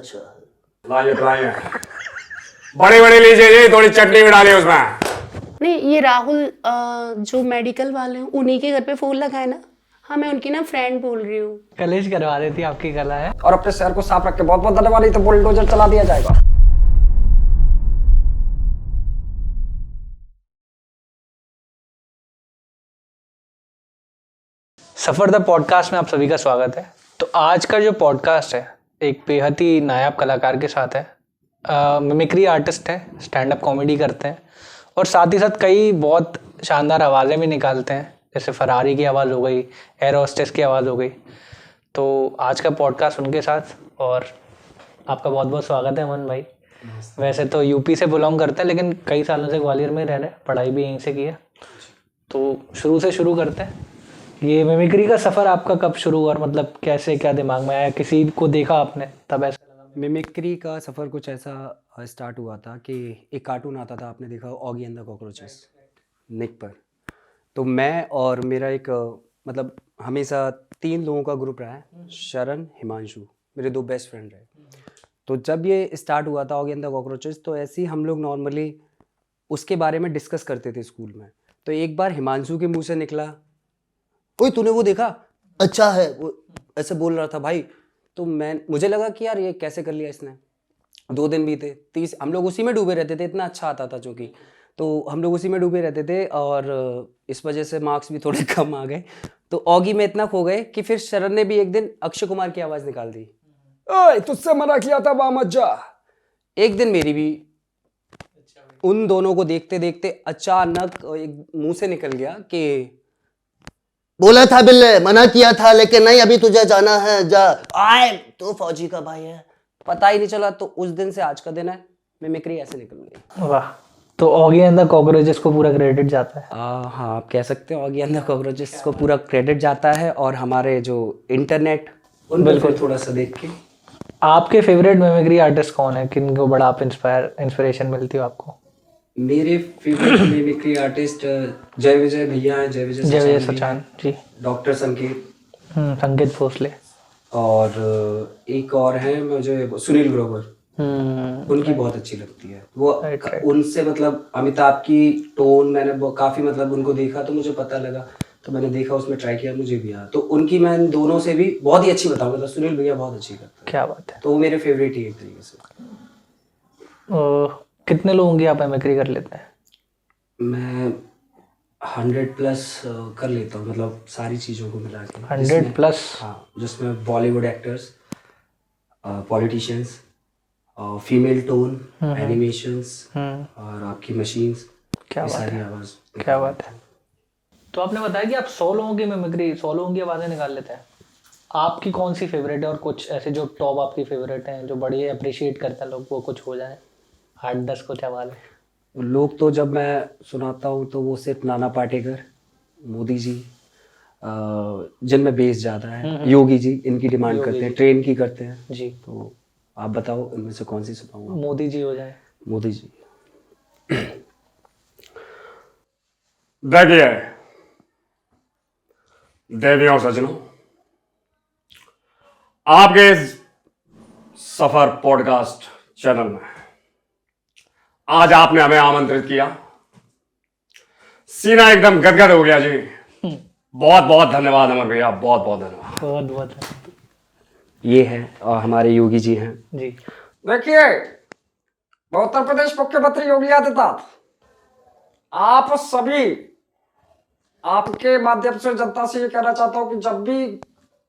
अच्छा है। लाइए बड़े बड़े लीजिए जी, थोड़ी चटनी भी डालिए उसमें। नहीं, ये राहुल जो मेडिकल वाले हैं उन्हीं के घर पे फूल लगाए ना। हाँ, मैं उनकी ना फ्रेंड बोल रही हूँ। कलेश करवा देती है, आपकी कला है। और अपने शहर को साफ रख के बहुत बहुत धन्यवाद, नहीं तो बुलडोजर चला दिया जाएगा। सफर द पॉडकास्ट में आप सभी का स्वागत है। तो आज का जो पॉडकास्ट है एक बेहद ही नायाब कलाकार के साथ है। मिमिक्री आर्टिस्ट है, स्टैंड अप कॉमेडी करते हैं और साथ ही साथ कई बहुत शानदार आवाज़ें भी निकालते हैं, जैसे फरारी की आवाज़ हो गई, एयर होस्टेस की आवाज़ हो गई। तो आज का पॉडकास्ट उनके साथ, और आपका बहुत बहुत स्वागत है अमन भाई। वैसे तो यूपी से बिलोंग करते हैं, लेकिन कई सालों से ग्वालियर में रह रहे हैं, पढ़ाई भी यहीं से की है। तो शुरू से शुरू करते हैं, ये मिमिक्री का सफ़र आपका कब शुरू हुआ और मतलब कैसे, क्या दिमाग में आया, किसी को देखा आपने तब ऐसा लगा? मिमिक्री का सफ़र कुछ ऐसा स्टार्ट हुआ था कि एक कार्टून आता था, आपने देखा, ऑगी एंड द कॉकरोचेस, निक पर। तो मैं और मेरा एक मतलब हमेशा 3 लोगों का ग्रुप रहा है, शरण, हिमांशु, मेरे 2 बेस्ट फ्रेंड रहे। तो जब ये स्टार्ट हुआ था ऑगी एंड द कॉकरोचेस, तो ऐसे ही हम लोग नॉर्मली उसके बारे में डिस्कस करते थे स्कूल में। तो एक बार हिमांशु के मुँह से निकला, ओए तूने वो देखा, अच्छा है वो। ऐसे बोल रहा था भाई। तो मुझे लगा कि यार ये कैसे कर लिया इसने। 2 दिन बीते, 30 हम लोग उसी में डूबे रहते थे, इतना अच्छा आता था चूँकि, तो हम लोग उसी में डूबे रहते थे और इस वजह से मार्क्स भी थोड़े कम आ गए। तो ऑगी में इतना खो गए कि फिर शरण ने भी एक दिन अक्षय कुमार की आवाज़ निकाल दी, ओए तुझसे मना किया था वहाँ मत जा। एक दिन मेरी भी। उन दोनों को देखते देखते अचानक एक मुंह से निकल गया कि बोला था बिल्ले, मना किया था, लेकिन नहीं, अभी तुझे जाना है, जा। आए तो फौजी का भाई है। पता ही नहीं चला। तो उस दिन से आज का दिन है, मिमिक्री ऐसे निकल गई। वाह। तो ऑगी एंड द कॉकरोचेस को पूरा क्रेडिट जाता है? हाँ, आप कह सकते हो ऑगी एंड द कॉकरोचेस को पूरा क्रेडिट जाता है, और हमारे जो इंटरनेट उन बिल्कुल थोड़ा सा देख के। आपके फेवरेट मिमिक्री आर्टिस्ट कौन है, किनको बड़ा आप इंस्पिरेशन मिलती हो आपको? मेरे फेवरेट मिमिक्री आर्टिस्ट जय विजय भैया हैं, जय विजय सचान जी, डॉक्टर संकेत, संकेत भोसले, और एक और है मुझे सुनील ग्रोवर। उनकी बहुत अच्छी लगती है वो। उनसे मतलब अमिताभ की टोन मैंने काफ़ी मतलब उनको देखा तो मुझे पता लगा, तो मैंने देखा, उसमें ट्राई किया, मुझे भी आया। तो उनकी मैं दोनों से भी बहुत ही अच्छी बताऊँ, मतलब सुनील भैया बहुत अच्छी करते हैं। क्या बात है। तो वो मेरे फेवरेट ही एक तरीके से। कितने लोगों की आप मिमिक्री कर लेते हैं? मैं 100+ कर लेता हूँ, मतलब सारी चीज़ों को मिला के। 100+? हाँ, जिसमें Bollywood actors, politicians, female tone, animations, और आपकी मशीन्स। क्या बात है, आवाज़। क्या बात है। तो आपने बताया कि आप 100 लोगों की मिमिक्री, 100 लोगों की आवाज़ें निकाल लेते हैं। आपकी कौन सी फेवरेट है, और कुछ ऐसे जो टॉप आपकी फेवरेट हैं जो बड़ी अप्रिशिएट करते हैं लोग, वो कुछ हो जाए 8-10 कुछ आवाज़ें? लोग तो जब मैं सुनाता हूँ तो वो सिर्फ नाना पाटेकर, मोदी जी, जिनमें बेस ज़्यादा है, योगी जी, इनकी डिमांड करते हैं, ट्रेन की करते हैं जी। तो आप बताओ इनमें से कौन सी सुनाऊँ? मोदी जी हो जाए। मोदी जी। देखिए देवियों और सज्जनों, आपके इस सफर पॉडकास्ट चैनल में आज आपने हमें आमंत्रित किया, सीना एकदम गदगद हो गया जी। बहुत बहुत धन्यवाद अमर भैया, बहुत बहुत धन्यवाद। बहुत बहुत ये है, और हमारे योगी जी हैं जी। देखिए, उत्तर प्रदेश मुख्यमंत्री योगी आदित्यनाथ, आप सभी, आपके माध्यम से जनता से ये कहना चाहता हूं कि जब भी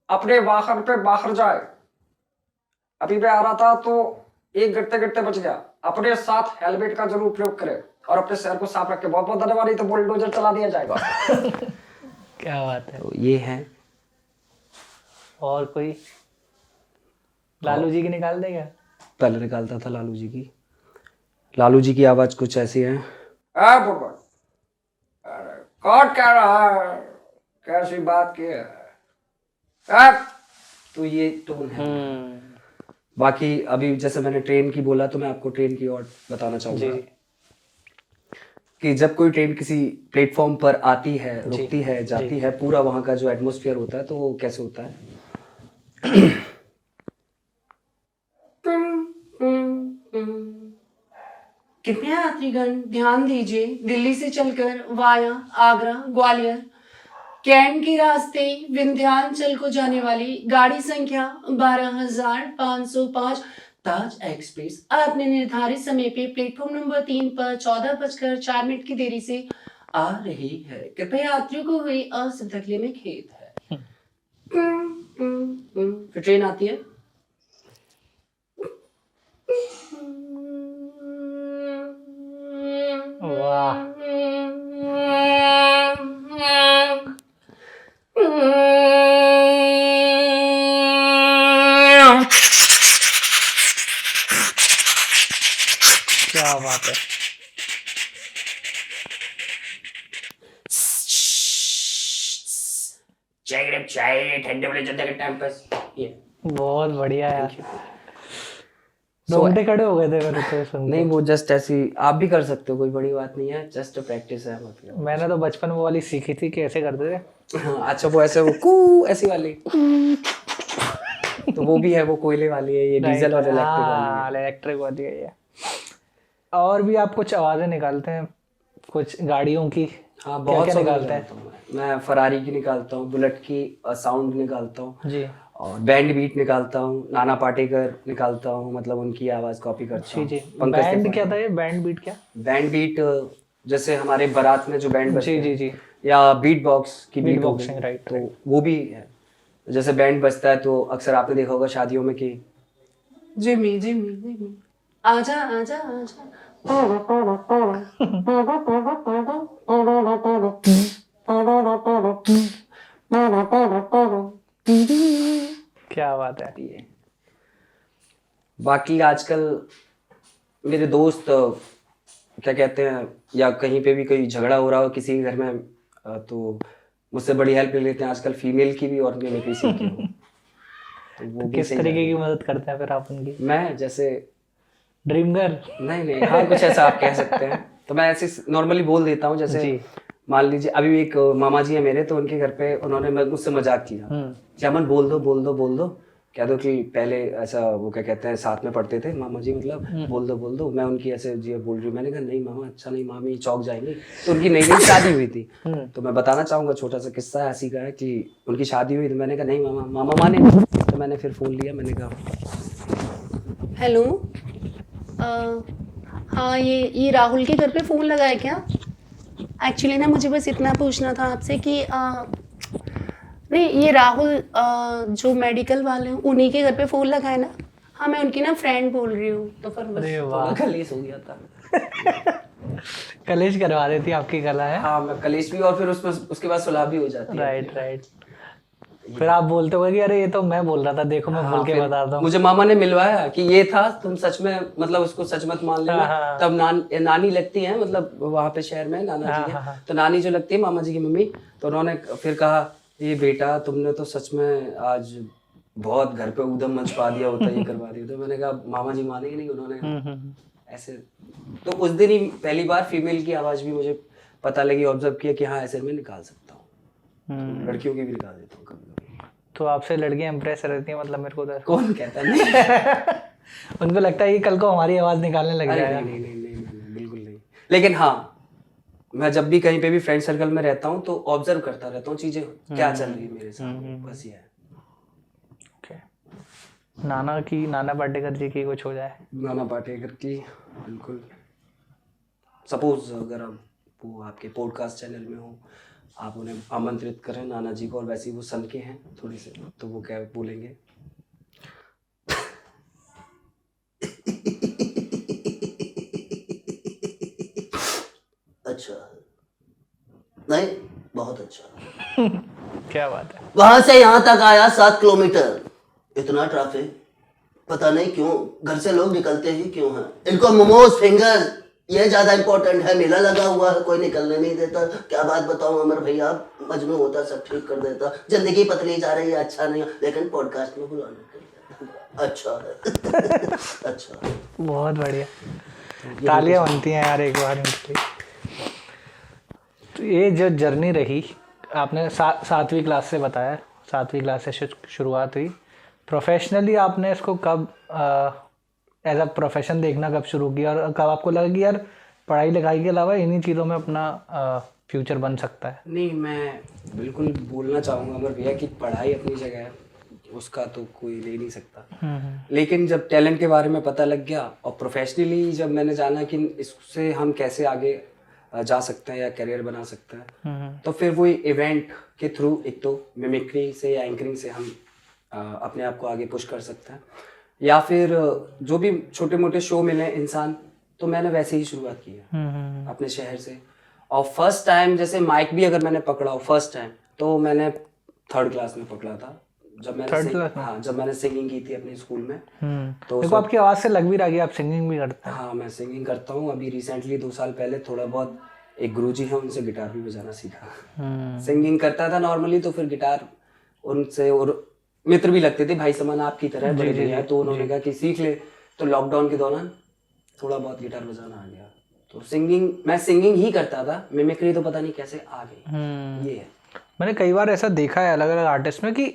अपने वाहन पे बाहर जाए, अभी मैं आ रहा था तो एक गिरते गिरते बच गया, अपने साथ हेलमेट का जरूर प्रयोग करें और अपने शहर को साफ रखें। बहुत बहुत धन्यवाद, नहीं तो बुलडोजर चला दिया जाएगा। क्या बात है। तो ये है। और कोई लालू जी की निकाल देगा? पहले निकालता था लालू जी की। लालू जी की आवाज कुछ ऐसी है, कौन कह रहा है, कैसी बात की है, तो ये टोन है। बाकी अभी जैसे मैंने ट्रेन की बोला, तो मैं आपको ट्रेन की और बताना चाहूँगा कि जब कोई ट्रेन किसी प्लेटफॉर्म पर आती है, रुकती है, जाती है, पूरा वहाँ का जो एटमॉस्फेयर होता है, तो वो कैसे होता है। कृपया यात्रीगण ध्यान दीजिए, दिल्ली से चलकर वाया आगरा ग्वालियर कैंट के रास्ते विंध्याचल को जाने वाली गाड़ी संख्या 12,505 ताज एक्सप्रेस अपने निर्धारित समय पे प्लेटफॉर्म नंबर 3 पर 14:04 की देरी से आ रही है। कृपया यात्रियों को हुई असुविधा के लिए में खेद है। फिर ट्रेन आती है। वाह, क्या बात है। चाय ठंडे वाले जनता के टाइम पास ये बहुत बढ़िया यार, रोंगटे खड़े हो गए थे मेरे तो सुन के। नहीं, वो जस्ट ऐसी आप भी कर सकते हो, कोई बड़ी बात नहीं है, जस्ट प्रैक्टिस है मतलब। मैंने तो बचपन में वो वाली सीखी थी कि ऐसे करते थे। हाँ, अच्छा वो ऐसे वो कू ऐसी वाली तो वो भी है, वो कोयले वाली है, ये डीजल और इलेक्ट्रिक वाली है। हाँ, इलेक्ट्रिक वाली है ये। और भी आप कुछ आवाजें निकालते हैं कुछ गाड़ियों की? हाँ, क्या बहुत क्या सारी निकालते हैं? निकालता हूँ मैं फरारी की निकालता हूँ, बुलेट की साउंड निकालता हूँ जी और बैंड बीट निकालता हूँ, नाना पाटेकर निकालता हूँ, मतलब उनकी आवाज कॉपी करता जी हूँ। जी। पंकज बैंड त्रिपाठी। क्या था ये? बैंड बीट क्या? बैंड बीट जैसे हमारे बारात में जो बैंड बजते जी हैं, जी जी। या बीट बॉक्स की बीट बीट हो बॉक्सिंग, गई, राइट, तो वो भी है। जैसे बैंड बजता है तो अक्सर आपने देखा होगा शादियों में कि जिमी जिमी जिमी आजा आजा आजा। क्या बात है। ये बाकी आजकल मेरे दोस्त क्या कहते हैं, या कहीं पे भी कोई झगड़ा हो रहा हो किसी के घर में तो मुझसे बड़ी हेल्प ले लेते हैं आजकल, फीमेल की भी और मिमिक्री सीखी हो तो वो भी किस सही तरीके है। की मदद करते हैं फिर आप उनकी? मैं जैसे ड्रीम गर्ल? नहीं, हाँ कुछ ऐसा आप कह सकते हैं, तो मैं ऐसे नॉर्मली बोल देता हूँ। जैसे जी। मान लीजिए अभी एक मामा जी है मेरे, तो उनके घर पे उन्होंने मुझसे मजाक किया कि अमन बोल दो कह दो कि पहले ऐसा वो क्या कहते हैं साथ में पढ़ते थे मामा जी, मतलब बोल दो। मैं उनकी ऐसे जी बोल रही हूँ, मैंने कहा नहीं मामा, अच्छा नहीं मामी चौक जाएंगे। तो उनकी नई नई शादी हुई थी, तो मैं बताना चाहूंगा छोटा सा किस्सा ऐसी का है कि उनकी शादी हुई तो मैंने कहा नहीं मामा माने नहीं। तो मैंने फिर फोन लिया, मैंने कहा हेलो, हाँ ये राहुल के घर पे फ़ोन लगा है क्या? एक्चुअली ना मुझे बस इतना पूछना था आपसे कि नहीं, ये राहुल जो मेडिकल वाले हैं उन्हीं के घर पे फ़ोन लगा है ना? हाँ, मैं उनकी ना फ्रेंड बोल रही हूँ, तो फिर बस। अरे वाह, कलेश हो गया था। कलेश करवा देती है आपकी कला है। हाँ, मैं कलेश भी, और फिर उसमें उसके बाद सुलह भी हो जाती है। राइट। फिर आप बोलते हो कि अरे ये तो मैं बोल रहा था, देखो मैं बोल के फिर बताता हूँ। मुझे मामा ने मिलवाया कि ये था, तुम सच में मतलब उसको सच मत मान लेना। हाँ। तब नानी लगती है, मतलब वहाँ पे शहर में नाना जी है, तो नानी जो लगती है मामा जी की मम्मी, तो उन्होंने फिर कहा ये बेटा तुमने तो सच में आज बहुत घर पे ऊधम मच पा दिया होता, ये करवा दिया। तो मैंने कहा मामा जी मानेंगे नहीं, उन्होंने ऐसे। तो उस दिन ही पहली बार फीमेल की आवाज भी मुझे पता लगी, ऑब्जर्व किया कि हाँ ऐसे मैं निकाल सकता हूँ, लड़कियों की भी निकाल देता हूँ कभी कभी। तो आपसे लड़कियां इम्प्रेस रहती हैं मतलब मेरे को तो। कौन कहता नहीं? उनको लगता है कि कल को हमारी आवाज निकालने लग अरे जाएगा। नहीं, बिल्कुल नहीं। लेकिन हाँ, मैं जब भी कहीं पे भी फ्रेंड सर्कल में रहता हूँ तो ऑब्जर्व करता रहता हूँ चीजें क्या चल रही है मेरे साथ, बस ये है। Okay. नाना पाटेकर जी की कुछ हो जाए? नाना पाटेकर की बिल्कुल, सपोज अगर आप वो आपके पॉडकास्ट चैनल में हो, आप उन्हें आमंत्रित करें नाना जी को, और वैसे ही वो सन के हैं थोड़ी से, तो वो क्या बोलेंगे? अच्छा, नहीं बहुत अच्छा। क्या बात है। वहां से यहाँ तक आया 7 किलोमीटर, इतना ट्रैफिक, पता नहीं क्यों घर से लोग निकलते ही क्यों हैं। इनको मोमोज फिंगर ये ज्यादा इंपॉर्टेंट है, मेला लगा हुआ है, कोई निकलने नहीं देता। क्या बात बताऊं अमर भैया, मजनू होता सब ठीक कर देता, जिंदगी पतली जा रही है, अच्छा नहीं, लेकिन पॉडकास्ट में बुलाने के लिए अच्छा है। अच्छा, बहुत बढ़िया, तालियां बनती हैं यार एक बार इनके लिए। तो ये जो जर्नी रही, आपने 7वीं क्लास से बताया, 7वीं क्लास से शुरुआत हुई। प्रोफेशनली आपने इसको कब एज अ प्रोफेशन देखना कब शुरू किया और कब आपको लगा कि यार पढ़ाई लिखाई के अलावा इन्हीं चीज़ों में अपना फ्यूचर बन सकता है? नहीं, मैं बिल्कुल बोलना चाहूँगा अमर भैया कि पढ़ाई अपनी जगह है, उसका तो कोई ले नहीं सकता। लेकिन जब टैलेंट के बारे में पता लग गया और प्रोफेशनली जब मैंने जाना कि इससे हम कैसे आगे जा सकते हैं या करियर बना सकते हैं, तो फिर वही इवेंट के थ्रू एक तो मिमिक्री से या एंकरिंग से हम अपने आप को आगे पुश कर सकते हैं, या फिर जो भी छोटे मोटे शो मिले इंसान, तो मैंने वैसे ही शुरुआत की है अपने शहर से। और फर्स्ट टाइम जैसे माइक भी अगर मैंने पकड़ा हो फर्स्ट टाइम, तो मैंने 3rd क्लास में पकड़ा था, जब मैंने हाँ जब मैंने सिंगिंग की थी अपने स्कूल में। तो देखो आपकी आवाज़ से लग भी रहा है कि आप सिंगिंग भी करते हैं। हाँ, मैं सिंगिंग करता हूँ। अभी रिसेंटली 2 साल पहले थोड़ा बहुत एक गुरुजी है, उनसे गिटार भी बजाना सीखा। सिंगिंग करता था नॉर्मली, तो फिर गिटार उनसे, और मित्र भी लगते थे भाई समान आपकी तरह, बड़े भैया, तो उन्होंने कहा कि सीख ले। तो लॉकडाउन के दौरान थोड़ा बहुत गिटार बजाना आ गया, तो मैं सिंगिंग ही करता था, मिमिक्री तो पता नहीं कैसे आ गई। ये है, मैंने कई बार ऐसा देखा है अलग अलग आर्टिस्ट में कि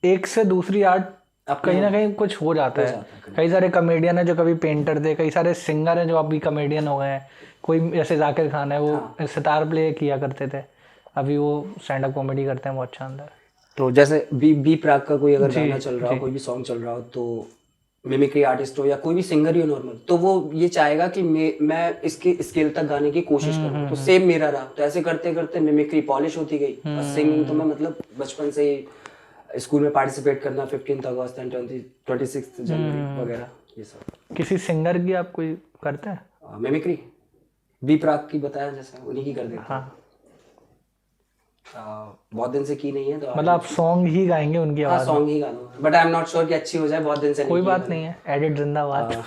एक से दूसरी आर्ट कहीं ना कहीं कुछ हो जाता है। कई सारे कॉमेडियन है जो कभी पेंटर थे, कई सारे सिंगर हैं जो अभी कॉमेडियन हो गए हैं। कोई जैसे जाकिर खान है, वो सितार प्ले किया करते थे, अभी वो स्टैंड अप कॉमेडी करते हैं बहुत शानदार। तो जैसे बी प्राक का कोई अगर गाना चल रहा हो, कोई भी सॉन्ग चल रहा हो, तो मिमिक्री आर्टिस्ट हो या कोई भी सिंगर ही हो नॉर्मल, तो वो ये चाहेगा कि मैं इसके स्केल तक गाने की कोशिश करूँ, तो सेम मेरा रहा। तो ऐसे करते करते मिमिक्री पॉलिश होती गई। और सिंगिंग तो मैं मतलब बचपन से ही स्कूल में पार्टिसिपेट करना, 15 अगस्त एंड 26 जनवरी वगैरह, ये सब। किसी सिंगर की आप कोई करते हैं मिमिक्री? बी प्राक की बताया जैसे, उन्हीं की कर देते। हाँ, बहुत दिन से की नहीं है, तो मतलब आप सॉन्ग ही गाएंगे उनकी आवाज़? सॉन्ग ही गाना, but I am not sure कि अच्छी हो जाए, बहुत दिन से कोई बात नहीं है, एडिट जिंदाबाद।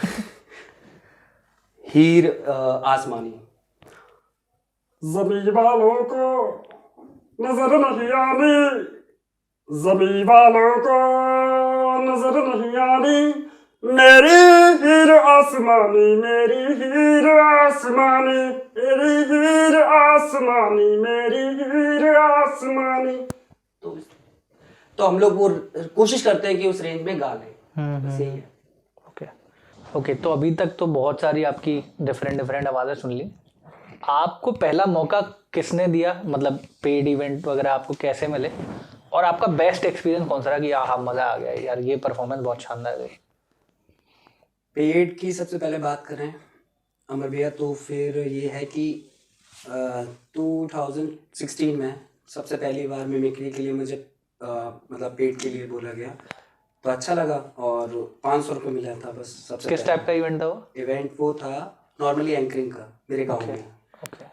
हीर आसमानी। ज़मीं वालों को नजर नहीं आनी, ज़मीं वालों को नजर नहीं आनी, मेरी हीर आसमानी, मेरी हीर आसमानी, मेरी हीर आसमानी, मेरी हीर आसमानी। तो हम लोग वो कोशिश करते हैं कि उस रेंज में गा लें, बस यही है। ओके, तो अभी तक तो बहुत सारी आपकी डिफरेंट आवाज़ें सुन ली। आपको पहला मौका किसने दिया, मतलब पेड इवेंट वगैरह आपको कैसे मिले, और आपका बेस्ट एक्सपीरियंस कौन सा रहा कि हाँ मज़ा आ गया यार, ये परफॉर्मेंस बहुत शानदार गई? पेड की सबसे पहले बात करें अमर भैया, तो फिर ये है कि 2016 में सबसे पहली बार मिमिक्री के लिए मुझे मतलब पेड के लिए बोला गया, तो अच्छा लगा, और 500 रुपये मिला था बस। सबसे किस टाइप का इवेंट था वो? इवेंट वो था नॉर्मली एंकरिंग का, मेरे गाँव में।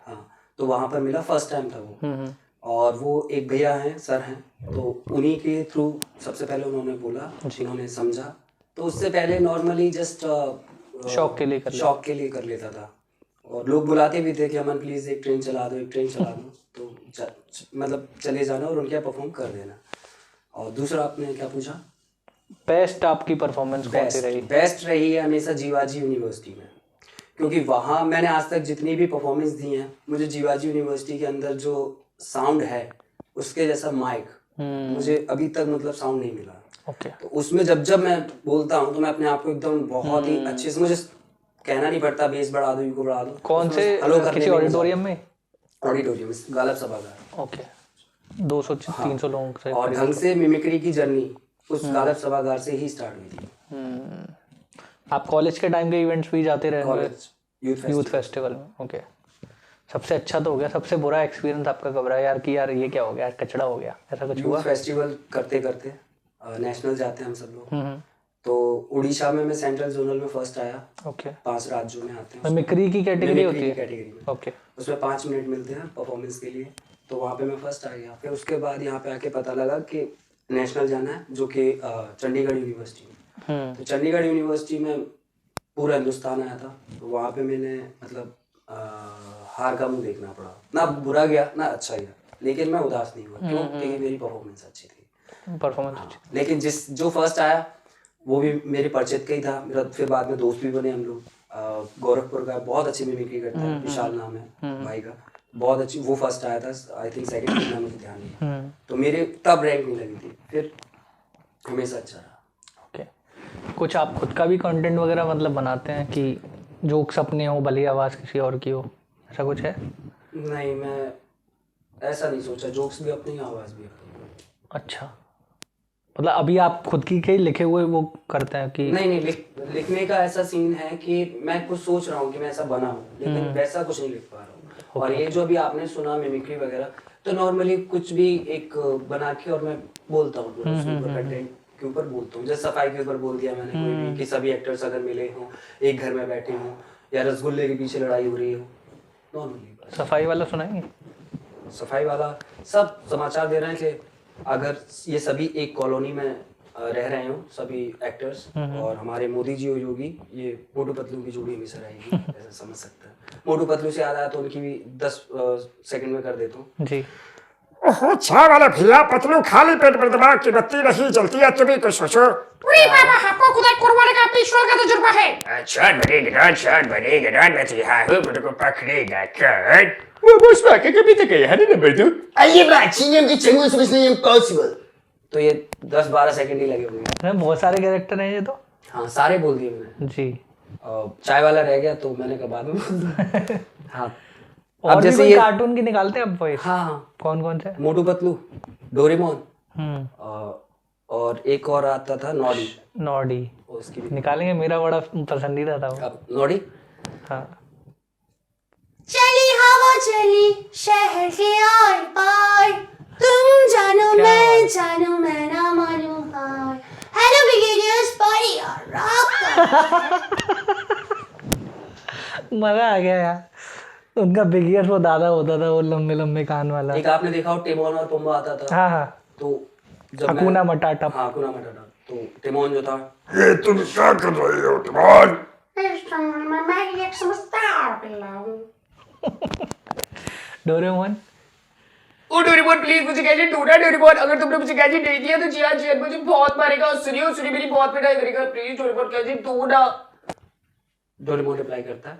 हाँ, तो वहाँ पर मिला, फर्स्ट टाइम था वो। और वो एक भैया हैं, सर हैं, तो उन्हीं के थ्रू सबसे पहले उन्होंने बोला, उन्होंने समझा। तो उससे पहले नॉर्मली जस्ट शौक के लिए कर लेता था, और लोग बुलाते भी थे कि अमन प्लीज़ एक ट्रेन चला दो, तो मतलब चले जाना और उनके यहाँ परफॉर्म कर देना। और दूसरा आपने क्या पूछा? बेस्ट आपकी परफॉर्मेंस कौन सी रही? बेस्ट रही है हमेशा जीवाजी यूनिवर्सिटी में, क्योंकि वहाँ मैंने आज तक जितनी भी परफॉर्मेंस दी हैं, मुझे जीवाजी यूनिवर्सिटी के अंदर जो साउंड है उसके जैसा माइक मुझे अभी तक मतलब साउंड नहीं मिला। तो उसमें जब मैं बोलता हूँ तो मैं अपने आप को एकदम बहुत ही अच्छे से, मुझे कहना नहीं पड़ता बेस बढ़ा दो, इको बढ़ा दो। कौन से किसी ऑडिटोरियम में? ऑडिटोरियम, गालब सभागार। ओके, 200-300 लोगों से। और ढंग से मिमिक्री की जर्नी उस गालब सभागार से ही स्टार्ट हुई थी। आप कॉलेज के टाइम के इवेंट्स भी जाते रहे? कॉलेज यूथ फेस्टिवल में। ओके, सबसे अच्छा तो हो गया, सबसे बुरा एक्सपीरियंस आपका कब रहा यार कि यार ये क्या हो गया, कचड़ा हो गया, ऐसा कुछ हुआ? यूथ फेस्टिवल करते करते नेशनल जाते हैं हम सब लोग, तो उड़ीसा में मैं सेंट्रल जोनल में फर्स्ट आया। ओके, 5 राज्यों में आते हैं। मिमिक्री की कैटेगरी होती है? कैटेगरी में। ओके, उसमें 5 मिनट मिलते हैं परफॉर्मेंस के लिए, तो वहाँ पे मैं फर्स्ट आ गया। फिर उसके बाद यहाँ पे आके पता लगा कि नेशनल जाना है, जो कि चंडीगढ़ यूनिवर्सिटी में। तो चंडीगढ़ यूनिवर्सिटी में पूरा हिंदुस्तान आया था, तो वहाँ पे मैंने मतलब हार का मुंह देखना पड़ा। ना बुरा गया ना अच्छा गया, लेकिन मैं उदास नहीं हुआ, क्यों? क्योंकि मेरी परफॉर्मेंस अच्छी थी। लेकिन जो फर्स्ट आया वो भी मेरे परिचित का ही था, मेरा फिर बाद में दोस्त भी बने हम लोग। गोरखपुर का बहुत अच्छी मिमिक्री करता है, विशाल नाम है भाई का, बहुत अच्छी। वो फर्स्ट आया था, आई थिंक सेकंड में मुझे ध्यान नहीं, तो मेरे तब रैंक नहीं लगी थी, फिर हमेशा अच्छा रहा। ओके, कुछ आप खुद का भी कंटेंट वगैरह मतलब बनाते हैं कि जोक्स अपने हो भले ही आवाज़ किसी और की हो, ऐसा कुछ है? नहीं, मैं ऐसा नहीं सोचा, जोक्स भी अपनी आवाज़ भी अपनी। अच्छा, मतलब अभी आप खुद की के ही लिखे हुए वो करते हैं कि नहीं, लिखने का ऐसा सीन है कि मैं कुछ सोच रहा हूँ कि मैं ऐसा बनाऊँ, लेकिन वैसा कुछ नहीं लिख पा रहा हूँ। और ये जो अभी आपने सुना मिमिक्री वगैरह, तो नॉर्मली कुछ भी एक बना के और मैं बोलता हूँ पूरा उसके ऊपर, कंटेंट के ऊपर बोलता हूँ। जैसे सफाई के ऊपर बोल दिया मैंने कोई भी, कि सभी एक्टर्स अगर मिले हों, एक घर में बैठे हों, या रसगुल्ले के पीछे लड़ाई हो रही हो, नॉर्मली। सफाई वाला सुनाएंगे? सफाई वाला सब समाचार दे रहे हैं कि अगर ये सभी एक कॉलोनी में रह रहे हो सभी एक्टर्स, और हमारे मोदी जी और योगी, ये मोटू पतलू की जोड़ी हमेशा रहेगी, ऐसा समझ सकते हैं। मोटू पतलू से याद आया तो उनकी भी 10 सेकंड में कर देता हूँ। जी। ओहो, छा वाला भैया पतलू, खाली पेट पर दिमाग की बत्ती नहीं जलती है, तुम्हें कुछ सोचो। अरे बाबा, आपको खुदा कुर्बानी का अपने ईश्वर का तजुर्बा है। शॉट बनेगा, मैं तो यहाँ हूँ, मुझे को पकड़ेगा कौन? वो बस वाकई कभी तक है ना नंबर 2। आइए बात चीनियम की चंगुल सुनिश्चित इम्पॉसिबल। तो ये 10-12 सेकंड ही लगे होंगे। इसमें बहुत सारे कैरेक्टर हैं ये तो। हाँ, सारे बोल दिए मैंने। जी। चाय वाला रह गया तो मैंने कहा बाद में बोल दूँ। हाँ, और अब भी जैसे कोई ये, कार्टून की निकालते हैं अब वॉइस? हाँ, कौन कौन से? मोटू पतलू, डोरेमोन, हम्म, और एक और आता था नॉडी, नॉडी उसकी भी। निकालेंगे, मेरा बड़ा पसंदीदा था वो। अब नॉडी, हाँ। चली हवा चली शहर के आर पार, तुम जानो मैं जानू मैं ना मानू हार, हेलो बिगिनर्स पार्टी और मजा आ गया यार। उनका बिगियर वो दादा होता था, वो लंबे लंबे कान वाला। एक आपने देखा हो टिमोन और पुम्बा आता था। हाँ हाँ, तो जब हकुना मटाटा। हाँ, हकुना मटाटा। तो टिमोन जो था, ये तुम क्या कर रहे हो टिमोन? मैं एक समझदार पिल्ला हूँ। डोरेमोन, ओ डोरेमोन प्लीज मुझे गैजेट दो ना डोरेमोन, अगर तुमने मुझे गैजेट नहीं दिया तो जियान मुझे बहुत मारेगा, सुनियो सुनी मेरी बहुत पिटाई करेगा, प्लीज डोरेमोन गैजेट दो ना। डोरेमोन रिप्लाई करता है,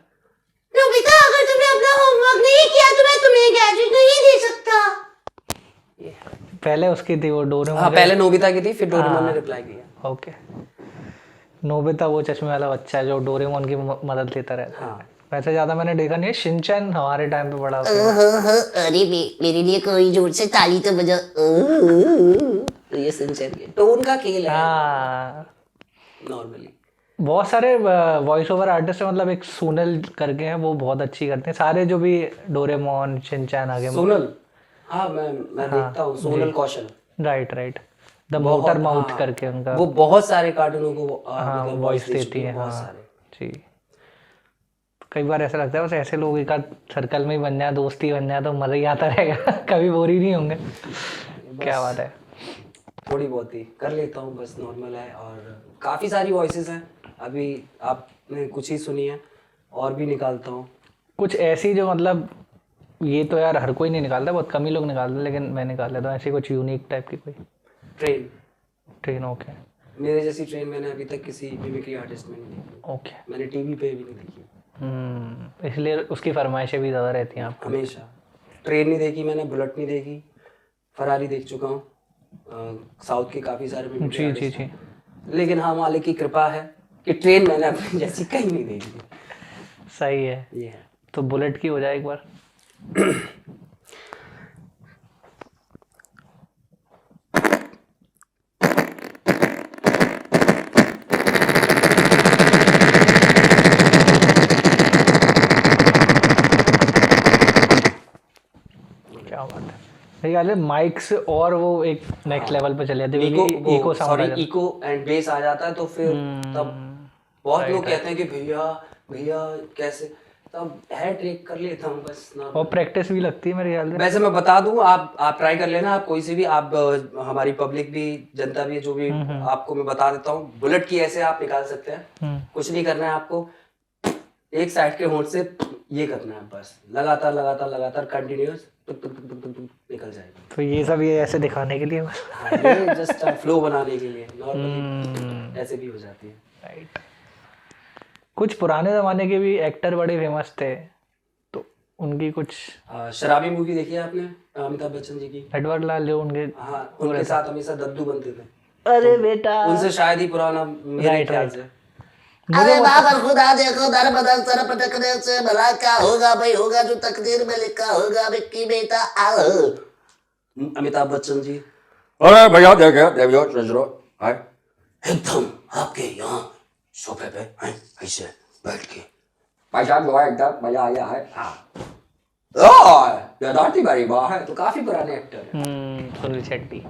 नोबिता, अगर तुमने अपना होमवर्क नहीं किया तो मैं तुम्हें गैजेट नहीं दे सकता। पहले उसकी थी वो डोरेमोन। हाँ, पहले नोबिता की थी, फिर डोरेमोन ने रिप्लाई किया। ओके। नोबिता वो चश्मे वाला बच्चा है जो डोरेमोन की मदद लेता रहता है। हाँ, वैसे ज्यादा मैंने देखा नहीं है। शिनचैन हमारे टाइम पे बड़ा अरे मेरे लिए कोई जोर से ताली तो बजा। तो ये सिंचन के टोन का खेल है हाँ। नॉर्मली। बहुत सारे वॉइस ओवर आर्टिस्ट है, मतलब एक सोनल करके हैं, वो बहुत अच्छी करते हैं सारे जो भी डोरेमोन शिनचैन आगे। सोनल, हाँ, मैं देखता हूँ Sonal Kaushal. Right right, the motor mouth हाँ, करके उनका वो बहुत सारे कार्टूनों को हाँ मतलब वॉइस दे देती चुकी है। बहुत हाँ सारे। जी। कई बार ऐसा लगता है बस ऐसे लोग एक आध सर्कल में ही बन जाए, दोस्ती बन जाए तो मजा ही आता रहेगा। कभी बोर ही नहीं होंगे। क्या बात है। थोड़ी बहुत ही कर लेता हूँ, बस नॉर्मल है। और काफ़ी सारी वॉइसेस हैं, अभी आपने कुछ ही सुनी है, और भी निकालता हूँ। कुछ ऐसी जो मतलब ये तो यार हर कोई नहीं निकालता, बहुत कम ही लोग निकालते हैं, लेकिन मैं निकाल लेता हूँ ऐसी कुछ यूनिक टाइप की कोई ट्रेन, ट्रेन। ओके मेरे जैसी ट्रेन मैंने अभी तक किसी मिमिक्री आर्टिस्ट में नहीं देखी। ओके। मैंने टीवी पे भी नहीं देखी। इसलिए उसकी फरमाइशें भी ज़्यादा रहती हैं आपको। हमेशा ट्रेन नहीं देखी मैंने, बुलेट नहीं देखी, फरारी देख चुका हूँ, साउथ के काफ़ी सारे मिमिक्री जी जी आर्टिस्ट जी। हैं। लेकिन हाँ, मालिक की कृपा है कि ट्रेन मैंने अपनी जैसी कहीं नहीं देखी। सही है। ये है। तो बुलेट की हो जाए एक बार। क्या बात है। मेरे ख्याल से माइक से और वो एक नेक्स्ट लेवल पे चले जाते हैं। इको साउंड आ जाता है। इको एंड बेस आ जाता है, तो फिर तब बहुत लोग कहते हैं कि भैया भैया कैसे, तब हेड ट्रेक कर लेता हूँ बस ना। और प्रैक्टिस भी लगती है मेरे ख्याल से। वैसे मैं बता दूं, आप ट्राई कर लेना, आप कोई सी भी, आप हमारी पब्लिक भी, जनता भी, जो भी, आपको मैं बता देता हूँ, बुलेट की ऐसे आप निकाल सकते हैं। कुछ नहीं करना है आपको, एक साइड के होंठ से ये करना है बस, लगातार लगातार लगातार कंटिन्यूअस निकल जाएगा। तो ये सब ये ऐसे दिखाने के लिए बस। हाँ, ये जस्ट फ्लो बनाने के लिए नॉर्मली ऐसे भी हो जाती है। राइट। कुछ पुराने जमाने के भी एक्टर बड़े फेमस थे, तो उनकी कुछ शराबी मूवी देखी है आपने, अमिताभ बच्चन जी की? एडवर्ड लाल जो उनके हाँ, उनके साथ हमेशा दद्दू बनते थे। अरे बेटा उनसे शायद ही पुराना मेरे Right, ख्याल right. से। अरे बाबर खुदा देखो दर बदर सर पटकने से भला क्या होगा भाई, होगा जो तकदीर में लिखा होगा। विक्की बेटा आओ। अमिताभ बच्चन जी अरे भैया देखो देवियो नजरो हाय एकदम आपके यहाँ सोफे पे हैं, ऐसे बैठ के। भाई साहब जो है एकदम मजा आ गया है। हाँ यदार्थी बारी बात है तो काफी पुराने एक्टर है। सुनील शेट्टी।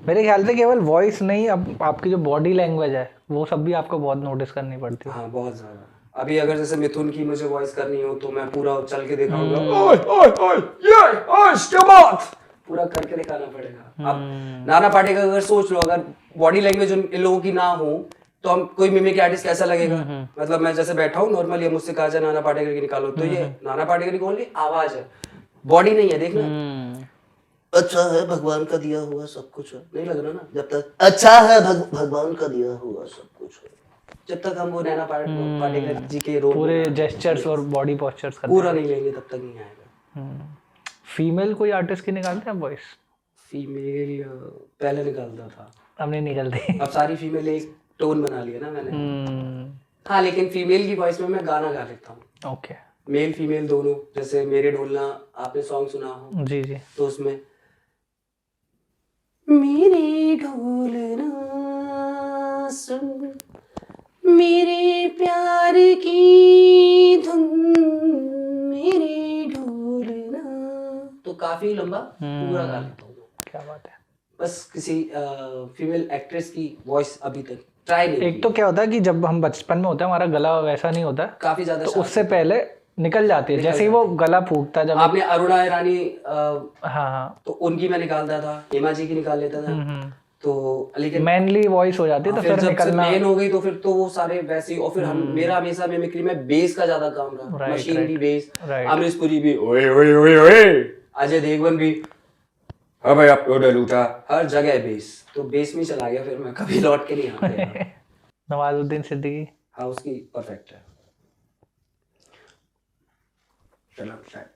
मेरे ख्याल से केवल वॉइस नहीं, अब आपकी जो बॉडी लैंग्वेज है वो सब भी आपको बहुत नोटिस करनी पड़ती है। हाँ बहुत ज्यादा। अभी अगर जैसे मिथुन की मुझे वॉइस करनी हो तो मैं पूरा चल के दिखाऊंगा, ओए ओए ओए ये ओए इसके बाद पूरा करके दिखाना पड़ेगा। अब नाना पाटेकर अगर सोच लो, अगर बॉडी लैंग्वेज इन लोगों की ना हो तो हम कोई मिमिक आर्टिस्ट कैसा लगेगा। मतलब मैं जैसे बैठा हूँ नॉर्मल, ये मुझसे कहा जाए नाना पाटेकर की निकालो तो ये नाना पाटेकर की ओनली आवाज है, बॉडी नहीं है। देखना अच्छा है भगवान का दिया हुआ सब कुछ है, नहीं लग रहा ना? जब तक अच्छा है भगवान का दिया हुआ सब कुछ है, जब तक हम वो नाना पाटेकर जी के रोल पूरे जेस्चर्स और बॉडी पोस्चर्स करते पूरा नहीं लेंगे तब तक नहीं आएगा। फीमेल कोई आर्टिस्ट की निकालते हैं वॉइस? फीमेल पहले निकालता था, अब नहीं निकलती। अब सारी फीमेल एक टोन बना लिया ना मैंने। हाँ लेकिन फीमेल की वॉइस में मैं गाना गा लेता हूँ। ओके मेल फीमेल दोनों। जैसे मेरे ढोलना आपने सॉन्ग सुना हो जी जी। तो उसमें मेरे ढोलना सुन मेरे प्यार की धुन, मेरे ढोलना, तो काफी लंबा पूरा गा लेता हूँ। क्या बात है। बस किसी फीमेल एक्ट्रेस की वॉइस अभी तक ट्राई नहीं एक तो क्या होता है कि जब हम बचपन में होते हैं हमारा गला वैसा नहीं होता, काफी ज्यादा तो उससे पहले निकल जाती है। जैसे ही वो गला फूकता है जब आपने अरुणा ईरानी हाँ हाँ तो उनकी मैं निकालता था, हेमा जी की निकाल लेता था। तो लेकिन मेनली वॉइस हो जाती है तो फिर फिर जब से निकलना मेन हो गई तो फिर तो वो सारे वैसे ही। और फिर हम मेरा हमेशा मिमिक्री में बेस का ज्यादा काम रहा, Right, मशीन भी बेस, Right. अमरीश पुरी भी, ओए ओए ओए ओए अजय देवगन भी, हाँ भाई आप तो लूटा हर जगह बेस। तो बेस में चला गया, फिर मैं कभी लौट के नहीं आ गया। नवाजुद्दीन सिद्दीकी। हाँ उसकी परफेक्ट है। चलो शायद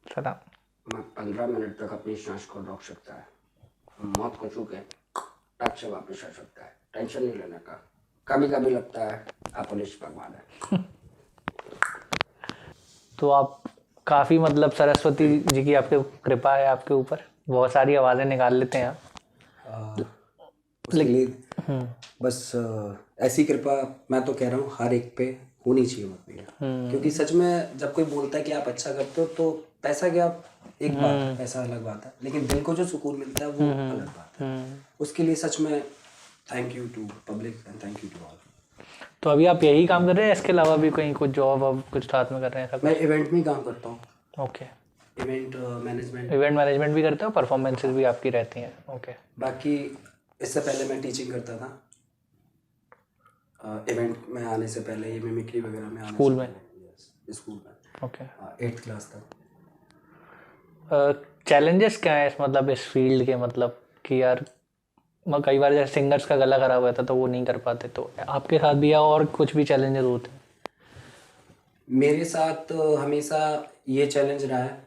सलाम। मैं 15 मिनट तक अपनी सांस को रोक सकता है, मौत को छू के टक से वापस आ सकता है, टेंशन नहीं लेने का। कभी कभी लगता है आप पुलिस भगवान है। तो आप काफी मतलब सरस्वती जी की आपके कृपा है आपके ऊपर, बहुत सारी आवाजें निकाल लेते हैं आप। उसके लिए बस ऐसी कृपा मैं तो कह रहा हूँ हर एक पे होनी चाहिए मत भैया। क्योंकि सच में जब कोई बोलता है कि आप अच्छा करते हो तो पैसा क्या एक बात है, पैसा अलग बात है, लेकिन दिल को जो सुकून मिलता है वो अलग बात है। उसके लिए सच में thank you to public and thank you to all. तो अभी आप यही काम कर रहे हैं, इसके अलावा भी कहीं कुछ जॉब अब कुछ साथ में कर रहे हैं सब? मैं इवेंट में ही काम करता हूँ, okay. Event management. Event management भी करते हो, परफॉर्मेंसेस भी आपकी रहती हैं? ओके। बाकी इससे पहले मैं टीचिंग करता था, इवेंट में आने से पहले, ये मिमिक्री वगैरह में आने स्कूल से में? पहले, स्कूल में ओके। 8th क्लास तक। चैलेंजेस क्या है मतलब इस फील्ड के, मतलब कि यार कई बार जैसे सिंगर्स का गला खराब होता तो वो नहीं कर पाते, तो आपके साथ भी और कुछ भी चैलेंजेस होते हैं? मेरे साथ हमेशा ये चैलेंज रहा है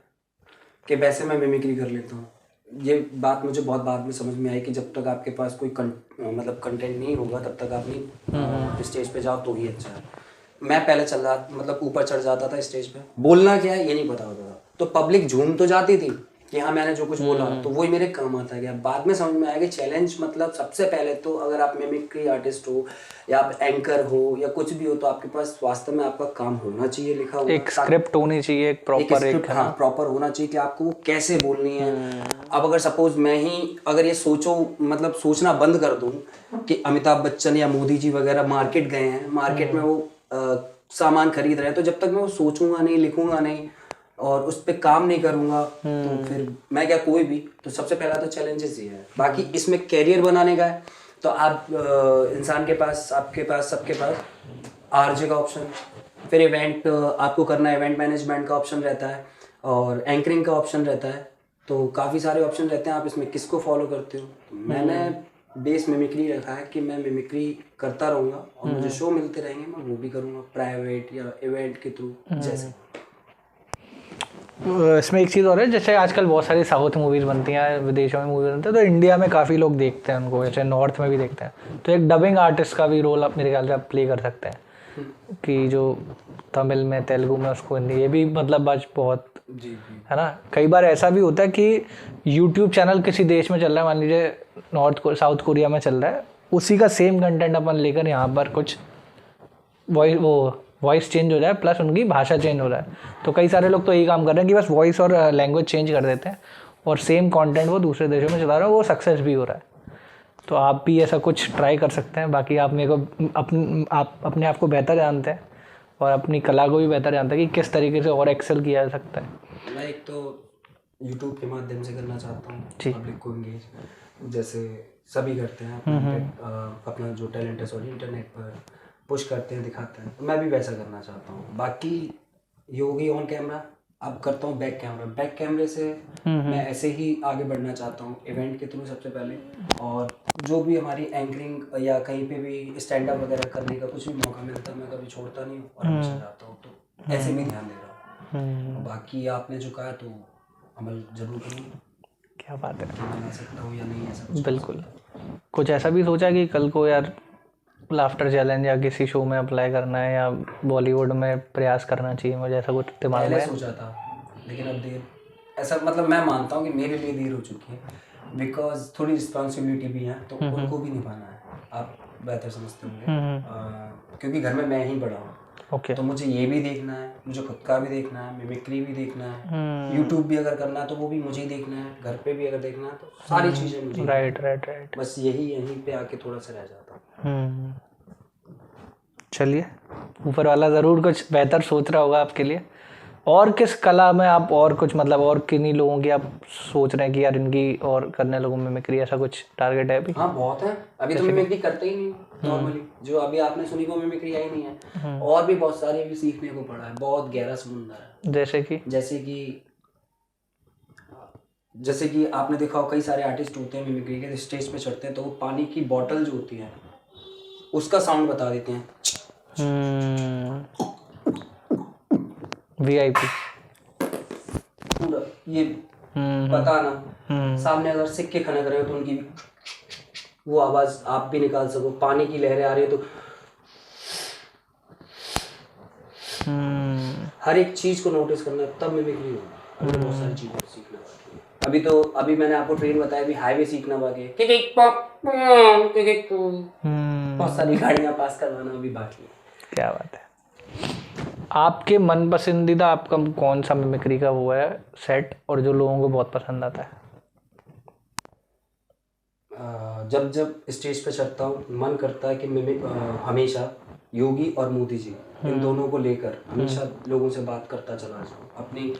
कि वैसे मैं मिमिक्री कर लेता हूँ। ये बात मुझे बहुत बाद में समझ में आई कि जब तक आपके पास कोई मतलब कंटेंट नहीं होगा तब तक आप नहीं स्टेज पे जाओ तो ही अच्छा है। मैं पहले चल रहा मतलब ऊपर चढ़ जाता था स्टेज पे, बोलना क्या है ये नहीं पता होता था, तो पब्लिक झूम तो जाती थी कि हाँ मैंने जो कुछ बोला तो वही मेरे काम आता गया। बाद में समझ में आया कि चैलेंज मतलब सबसे पहले तो अगर आप मिमिक्री आर्टिस्ट हो या आप एंकर हो या कुछ भी हो तो आपके पास वास्तव में आपका काम होना चाहिए लिखा हुआ, एक स्क्रिप्ट होनी चाहिए, एक प्रॉपर एक हाँ प्रॉपर होना चाहिए कि आपको वो कैसे बोलनी है। अब अगर सपोज मैं ही अगर ये सोचो मतलब सोचना बंद कर दूं कि अमिताभ बच्चन या मोदी जी वगैरह मार्केट गए हैं, मार्केट में वो सामान खरीद रहे हैं, तो जब तक मैं वो सोचूंगा नहीं, लिखूंगा नहीं और उस पर काम नहीं करूंगा तो फिर मैं क्या कोई भी। तो सबसे पहला तो चैलेंजेस ये है। बाकी इसमें कैरियर बनाने का है तो आप इंसान के पास, आपके पास, सबके पास आरजे का ऑप्शन, फिर इवेंट आपको करना है, इवेंट मैनेजमेंट का ऑप्शन रहता है और एंकरिंग का ऑप्शन रहता है। तो काफ़ी सारे ऑप्शन रहते हैं, आप इसमें किसको फॉलो करते हो। मैंने बेस मिमिक्री रखा है कि मैं मिमिक्री करता रहूँगा और मुझे शो मिलते रहेंगे, मैं वो भी करूँगा प्राइवेट या इवेंट के थ्रू जैसे। इसमें एक चीज़ और है, जैसे आजकल बहुत सारी साउथ मूवीज़ बनती हैं, विदेशों में मूवीज़ बनती हैं, तो इंडिया में काफ़ी लोग देखते हैं उनको, जैसे नॉर्थ में भी देखते हैं। तो एक डबिंग आर्टिस्ट का भी रोल आप मेरे ख्याल से आप प्ले कर सकते हैं कि जो तमिल में, तेलुगु में उसको हिंदी, ये भी मतलब आज बहुत है ना। कई बार ऐसा भी होता है कि यूट्यूब चैनल किसी देश में चल रहा है, मान लीजिए साउथ कोरिया में चल रहा है, उसी का सेम कंटेंट अपन लेकर यहाँ पर कुछ वॉइस चेंज हो जाए प्लस उनकी भाषा चेंज हो जाए। तो कई सारे लोग तो यही काम कर रहे हैं कि बस वॉइस और लैंग्वेज चेंज कर देते हैं और सेम कंटेंट वो दूसरे देशों में चला रहे हैं, वो सक्सेस भी हो रहा है। तो आप भी ऐसा कुछ ट्राई कर सकते हैं। बाकी आप मेरे को आप अपने आप को बेहतर जानते हैं और अपनी कला को भी बेहतर जानते हैं कि किस तरीके से और एक्सेल किया जा सकता है। मैं एक तो यूट्यूब के माध्यम से करना चाहता हूँ पब्लिक को इंगेज, जैसे सभी करते हैं अपना जो टैलेंट है सॉरी इंटरनेट पर पुश करते हैं, दिखाते हैं, तो मैं भी वैसा करना चाहता हूँ। बाकी योगी ऑन कैमरा अब करता हूँ बैक कैमरे से मैं ऐसे ही आगे बढ़ना चाहता हूँ इवेंट के थ्रू सबसे पहले, और जो भी हमारी एंकरिंग या कहीं पे भी स्टैंड अप वगैरह करने का कुछ भी मौका मिलता है मैं कभी छोड़ता नहीं हूँ और हमेशा जाता हूँ, तो ऐसे भी ध्यान दे रहा हूँ। बाकी आपने जो कहा तो अमल जरूर करूँगा। क्या बात है, बना सकता हूँ या नहीं ऐसा बिल्कुल। कुछ ऐसा भी सोचा कि कल को यार लाफ्टर चैलेंज या किसी शो में अप्लाई करना है या बॉलीवुड में प्रयास करना चाहिए, मुझे ऐसा कुछ दिमाग में सोचा था, लेकिन अब देर ऐसा मतलब मैं मानता हूँ कि मेरे लिए देर हो चुकी है, बिकॉज थोड़ी रिस्पॉन्सिबिलिटी भी है तो उनको भी निभाना है, आप बेहतर समझते होंगे क्योंकि घर में मैं ही बड़ा हूँ। ओके। तो मुझे ये भी देखना है, मुझे खुद का भी देखना है, मिमिक्री भी देखना है, यूट्यूब भी अगर करना है तो वो भी मुझे ही देखना है, घर पे भी अगर देखना है तो सारी चीज़ें मुझे। राइट। बस यहीं पे आके थोड़ा सा रह जाता हूँ। चलिए, ऊपर वाला ज़रूर कुछ बेहतर सोच रहा होगा आपके लिए। और किस कला में आप और कुछ मतलब और किन्हीं लोगों की आप सोच रहे हैं कि यार इनकी और करने लोगों में मिमिक्री, ऐसा कुछ टारगेट है अभी? हाँ बहुत है, अभी तो मिमिक्री करते ही नहीं नॉर्मली, जो अभी आपने सुनी वो मिमिक्री आई नहीं है, और भी बहुत सारी अभी सीखने को पड़ा है, बहुत गहरा समुंदर है। जैसे कि आपने देखा हो कई सारे आर्टिस्ट होते हैं मिमिक्री के, स्टेज पे चढ़ते हैं तो वो पानी की बोतल जो होती है उसका साउंड बता देते हैं। VIP पूरा ये पता ना, सामने अगर सिक्के खनक रहे हो तो उनकी भी वो आवाज आप भी निकाल सको, पानी की लहरें आ रही है तो हर एक चीज को नोटिस करना, तब मिमिक्री होगा। अभी बहुत सारी चीजें सीखना बाकी है। अभी मैंने आपको ट्रेन बताया, भी हाईवे सीखना बाकी है, बहुत सारी गाड़ियां पास करवाना अभी बाकी है। क्या बात है। आपके मन पसंदीदा आपका कौन सा मिमिक्री का वो है सेट और जो लोगों को बहुत पसंद आता है? जब स्टेज पे चढ़ता हूँ मन करता है कि हमेशा योगी और मोदी जी इन दोनों को लेकर हमेशा लोगों से बात करता चला जाऊँ, अपनी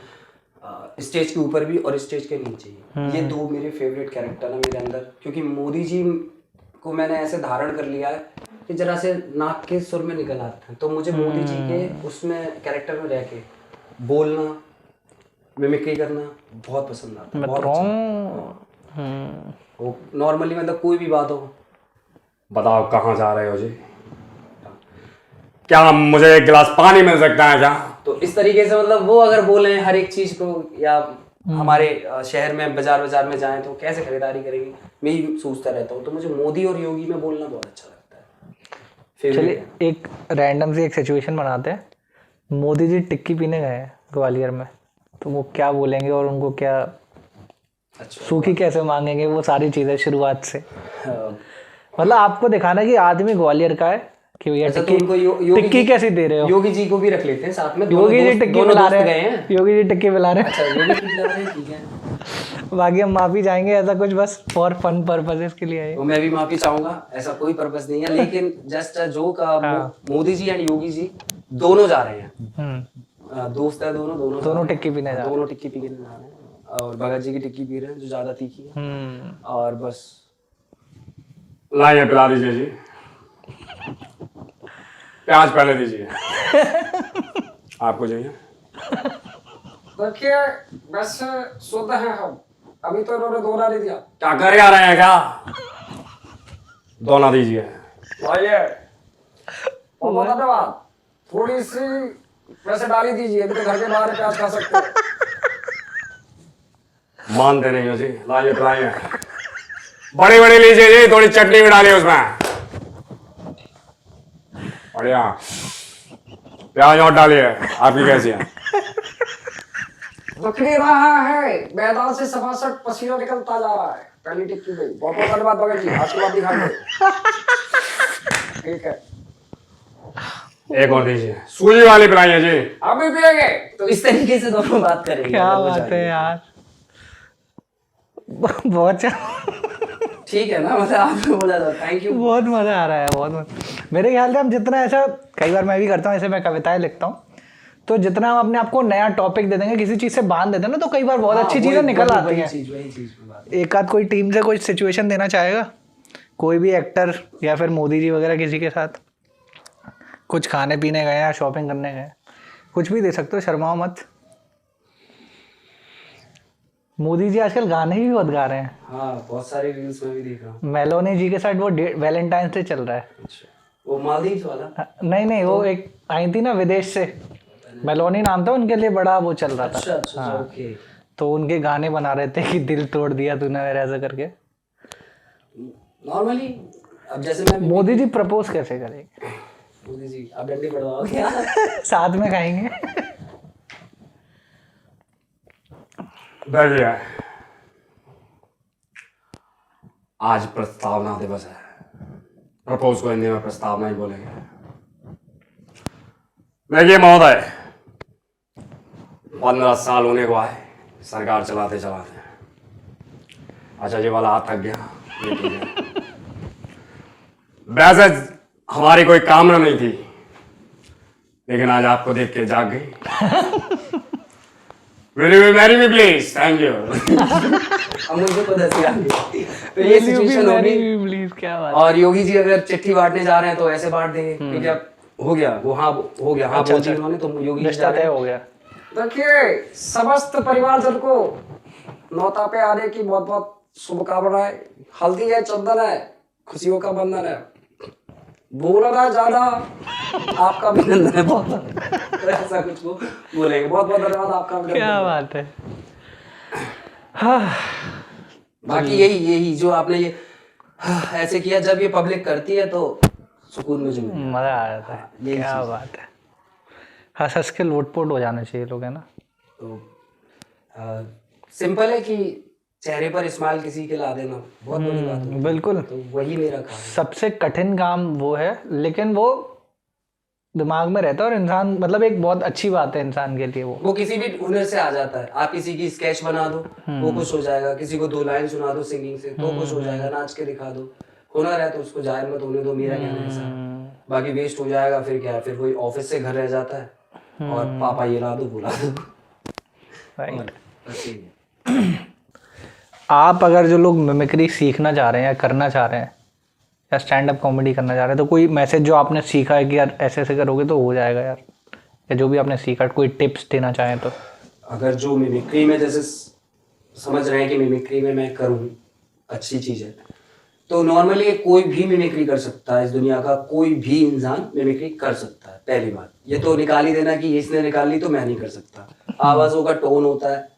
स्टेज के ऊपर भी और स्टेज के नीचे ही। ये दो मेरे फेवरेट कैरेक्टर है मेरे अंदर, क्योंकि मोदी जी को मैंने ऐसे धारण कर लिया है कि जरा से नाक के सुर में निकल आते हैं, तो मुझे मोदी जी के उसमें कैरेक्टर में रह के बोलना, मिमिक्री करना बहुत पसंद आता है। वो नॉर्मली मतलब कोई भी बात हो, बताओ कहाँ जा रहे हो जी, क्या मुझे एक गिलास पानी मिल सकता है क्या? तो इस तरीके से मतलब वो अगर बोले हर एक चीज को, या हमारे शहर में बाजार में जाएं तो कैसे खरीदारी करेंगे, मैं ही सोचता रहता हूँ। तो मुझे मोदी और योगी में बोलना बहुत अच्छा लगता है। चलिए एक रैंडम सी एक सिचुएशन बनाते हैं, मोदी जी टिक्की पीने गए हैं ग्वालियर में, तो वो क्या बोलेंगे और उनको क्या सूखी कैसे मांगेंगे, वो सारी चीजें शुरुआत से मतलब आपको दिखाना कि आदमी ग्वालियर का है कि भैया टिक्की कैसी दे रहे हो। योगी जी को भी रख लेते हैं साथ में, योगी जी टिक्की पिला रहे हैं, योगी जी टिक्की पिला रहे हैं। अच्छा योगी टिक्की पिला रहे हैं, ठीक है। बाकी हम माफी चाहेंगे, ऐसा कुछ बस फॉर फन पर्पसेस के लिए है। तो मैं भी माफी चाहूंगा, ऐसा कोई पर्पस नहीं है, लेकिन just joke Modi ji and Yogi ji दोनों जा रहे हैं, दोस्त है दोनों टिक्की पीने जा रहे हैं, और भगत जी की टिक्की पी रहे हैं जो ज्यादा तीखी है, और बस लाइए पिला दीजिए जी, प्याज पहले दीजिए। आपको चाहिए? देखिए बस शुद्ध है हम, अभी तो इन्होंने दोना नहीं दिया। क्या कर आ रहे हैं क्या? दोना दीजिए। लाइए, बहुत धन्यवाद। थोड़ी सी वैसे डाली दीजिए, अभी तो घर के बाहर प्याज खा सकते हो। मानते नहीं हो जी, लाइए लाइए, बड़ी बड़ी लीजिए जी, थोड़ी चटनी भी डालिए उसमें, बढ़िया, प्याज और डालिए। आपकी कैसी है? लकड़ी रहा है, मैदान से सपासट पसीना निकलता जा रहा है, पहली टिक्की गई। बहुत बहुत धन्यवाद भगत जी, आज के बाद दिखाएंगे। ठीक है, एक और दीजिए, सूजी वाली पिलाइए जी। आप भी पिएंगे? तो इस तरीके से दोनों बात करेंगे। क्या अगर वो बात है चाहेंगे। यार, बहुत ठीक है ना, मतलब आपने बोला था, थैंक यू। बहुत मजा आ रहा है, बहुत मजा। मेरे ख्याल से हम जितना ऐसा, कई बार मैं भी करता हूँ, ऐसे मैं कविताएं लिखता हूँ, तो जितना हम अपने आपको नया टॉपिक दे देंगे, किसी चीज से बांध देते हैं ना, तो कई बार बहुत अच्छी चीजें निकल आती हैं। वही चीज पे बात। एक आध कोई टीम से कोई सिचुएशन देना चाहेगा, कोई भी एक्टर या फिर मोदी जी वगैरह किसी के साथ कुछ खाने पीने गए या शॉपिंग करने गए, कुछ भी दे सकते हो, शर्माओ मत। मोदी जी आजकल गाने भी बहुत गा रहे हैं। हाँ, बहुत सारे रील्स में भी देख रहा हूँ। मेलोनी जी के साथ वो वैलेंटाइन डे चल रहा है। अच्छा, वो मालदीव वाला? नहीं वो एक आई थी ना विदेश से, मेलोनी नाम था, उनके लिए बड़ा वो चल रहा था। अच्छा अच्छा, ओके। तो उनके गाने बना रहे थे कि दिल तोड़ दिया तूने मेरा, ऐसा करके। नॉर्मली अब जैसे मैं मोदी जी प्रपोज कैसे करेंगे? मोदी जी आप डंडी पड़वाओगे क्या? साथ में खाएंगे। बैठिए, आज प्रस्तावना दिवस है। प्रपोज को हिंदी में प्रस्तावना ही बोलेंगे। देखिए महोदय, 15 साल होने को आए सरकार चलाते चलाते। अच्छा जी वाला हाथ थक गया, ये कीजिए। वैसे हमारी कोई कामना नहीं थी, लेकिन आज आपको देख के जाग गई। Will you marry me please? Thank you. अब मुझे पता है तो ये सिचुएशन होगी। प्लीज, क्या बात। और योगी जी अगर चिट्ठी बांटने जा रहे हैं तो ऐसे बांट देंगे, क्योंकि अब हो गया वो, हाँ हो गया, हाँ बोल दिया उन्होंने, तो योगी जी रिश्ता तय हो गया। देखिए, समस्त परिवारजन को नौता पे आने की बहुत बहुत शुभकामनाएं। हल्दी है, चंदन है, खुशियों का बंधन है। बोलना ज्यादा आपका अभिनंदन है, बहुत तो ऐसा कुछ वो बोलेंगे। बहुत बहुत धन्यवाद आपका अभिनंदन। क्या बात है। बाकी यही जो आपने ये ऐसे किया, जब ये पब्लिक करती है तो सुकून मुझे मिलता है। मजा आ जाता है। क्या बात है। हंस हंस के लोटपोट हो जाना चाहिए लोग, है ना। तो सिंपल है कि चेहरे पर स्माइल किसी के ला देना बहुत बड़ी बात है। बिल्कुल, तो वही मेरा काम है। सबसे कठिन काम वो है, लेकिन वो दिमाग में रहता है, और इंसान मतलब एक बहुत अच्छी बात है इंसान के लिए वो किसी भी हुनर से आ जाता है। आप किसी की स्केच बना दो, वो खुश हो जाएगा। किसी को 2 लाइन सुना दो सिंगिंग से, तो खुश हो जाएगा। नाच के दिखा दो, हुनर है तो उसको जाहिर मत होने दो, मेरा कहना है ऐसा। बाकी वेस्ट हो जाएगा फिर क्या, फिर वही ऑफिस से घर रह जाता है और पापा ये ला दो बुला दो। राइट। बस यही है। आप अगर जो लोग मिमिक्री सीखना चाह रहे हैं या करना चाह रहे हैं या स्टैंड अप कॉमेडी करना चाह रहे हैं, तो कोई मैसेज जो आपने सीखा है कि यार ऐसे ऐसे करोगे तो हो जाएगा यार, या जो भी आपने सीखा, कोई टिप्स देना चाहें तो? अगर जो मिमिक्री में जैसे समझ रहे हैं कि मिमिक्री में मैं करूँ अच्छी चीज़ है, तो नॉर्मली कोई भी मिमिक्री कर सकता है। इस दुनिया का कोई भी इंसान मिमिक्री कर सकता है। पहली बात ये तो निकाल ही देना कि इसने निकाल ली तो मैं नहीं कर सकता। आवाज़ों का टोन होता है,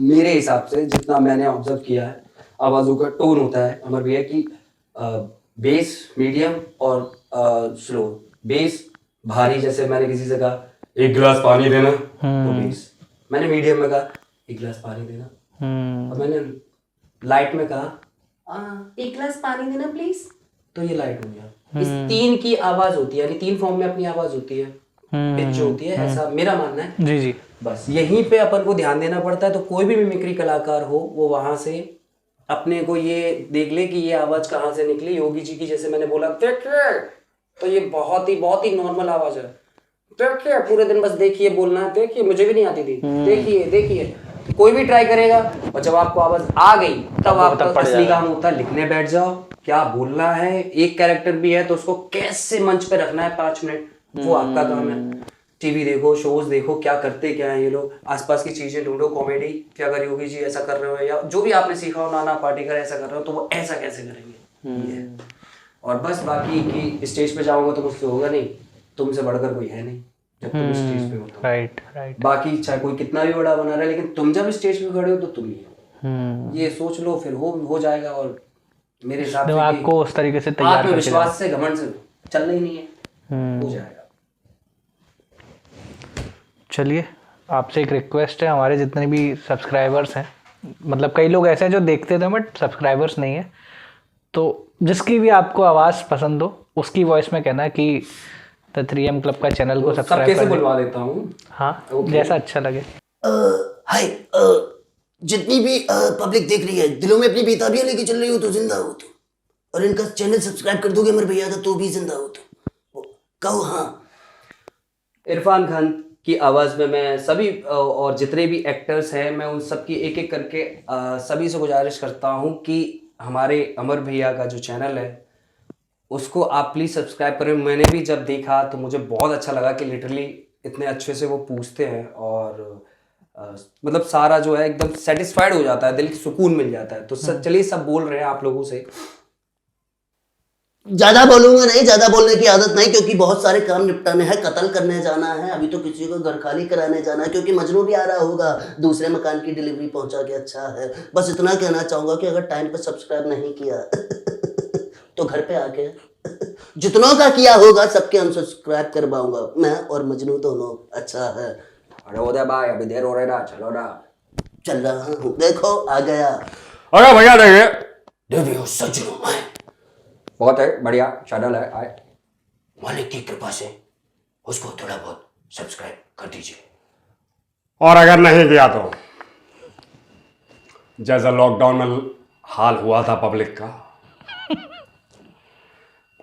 मेरे हिसाब से जितना मैंने ऑब्जर्व किया है, आवाज़ों का टोन होता है अमर भैया की बेस, मीडियम और स्लो। बेस भारी, जैसे मैंने किसी से कहा 1 गिलास पानी देना, तो बेस। मैंने मीडियम में कहा 1 गिलास पानी देना, और मैंने लाइट में कहा 1 गिलास पानी देना प्लीज। तो ये लाइट हो गया। इस 3 की आवाज होती है, यानी 3 फॉर्म में अपनी आवाज होती है, पिच जो होती है, ऐसा मेरा मानना है। जी जी। बस यहीं पे अपन को ध्यान देना पड़ता है। तो कोई भी मिमिक्री कलाकार हो, वो वहां से अपने को ये देख ले कि ये आवाज कहाँ से निकली। योगी जी की जैसे मैंने बोला, देखिए तो ये बहुत ही नॉर्मल आवाज है। देखिए पूरे दिन बस देखिए बोलना है, देखिए मुझे भी नहीं आती थी, देखिए कोई भी ट्राई करेगा, और जब आपको आवाज आ गई तब आपका असली काम होता है लिखने बैठ जाओ, क्या बोलना है। एक कैरेक्टर भी है तो उसको कैसे मंच पे रखना है 5 मिनट, वो आपका काम है। टीवी देखो, शोज देखो, क्या करते क्या है ये लोग, आसपास की चीजें ढूंढो, कॉमेडी कि अगर योगी जी ऐसा कर रहे हो या जो भी आपने सीखा हो, नाना पाटेकर ऐसा कर रहे हो तो वो ऐसा कैसे करेंगे ये। और बस बाकी कि स्टेज पे जाऊंगा तो मुझसे होगा नहीं, तुमसे बढ़कर कोई है नहीं, जब तुम स्टेज पे हो तो। Right right. बाकी चाहे कोई कितना भी बड़ा बना रहा है, लेकिन तुम जब स्टेज पे खड़े हो तो तुम ही हो। ये सोच लो, फिर हो जाएगा। और मेरे हिसाब से दिमाग को उस तरीके से तैयार करके आत्मविश्वास से, घमंड से चलना ही नहीं है, हो जाएगा। चलिए, आपसे एक रिक्वेस्ट है, हमारे जितने भी सब्सक्राइबर्स हैं, मतलब कई लोग ऐसे हैं जो देखते थे बट सब्सक्राइबर्स नहीं है, तो जिसकी भी आपको आवाज़ पसंद हो उसकी वॉइस में कहना कि द 3M क्लब का चैनल को सब सब्सक्राइब कैसे कर दें। बुलवा देता हूँ। हाँ, जैसा अच्छा लगे। हाय, जितनी भी पब्लिक देख रही है, दिलों में अपनी बेताबियां लेके चल रही हो तो जिंदा हो तुम, और इनका चैनल सब्सक्राइब कर दोगे मेरे भैया का तो भी जिंदा हो तुम। कहो हाँ। इरफान खान की आवाज़ में मैं सभी और जितने भी एक्टर्स हैं, मैं उन सब की एक एक करके सभी से गुजारिश करता हूँ कि हमारे अमर भैया का जो चैनल है उसको आप प्लीज़ सब्सक्राइब करें। मैंने भी जब देखा तो मुझे बहुत अच्छा लगा कि लिटरली इतने अच्छे से वो पूछते हैं, और मतलब सारा जो है एकदम सेटिस्फाइड हो जाता है, दिल की सुकून मिल जाता है। तो चलिए, सब बोल रहे हैं आप लोगों से। ज्यादा बोलूंगा नहीं, ज्यादा बोलने की आदत नहीं, क्योंकि बहुत सारे काम निपटाने हैं, कत्ल करने जाना है, अभी तो किसी को घर खाली कराने जाना है, क्योंकि मजनू भी आ रहा होगा, दूसरे मकान की डिलीवरी पहुंचा के। अच्छा है, बस इतना कहना चाहूंगा कि अगर टाइम पे सब्सक्राइब नहीं किया तो घर पे आके जितनों का किया होगा सबके अनसब्सक्राइब करवाऊंगा, मैं और मजनू दोनों। अच्छा है, अरे उदय भाई, अभी देर हो रही ना, चलो ना। चल रहा हूँ, देखो आ गया। अरे भैया देखिए, देवियों सज्जनों, मैं बहुत है बढ़िया चैनल है, आए मालिक की कृपा से उसको थोड़ा बहुत सब्सक्राइब कर दीजिए। और अगर नहीं किया तो जैसा लॉकडाउन में हाल हुआ था पब्लिक का,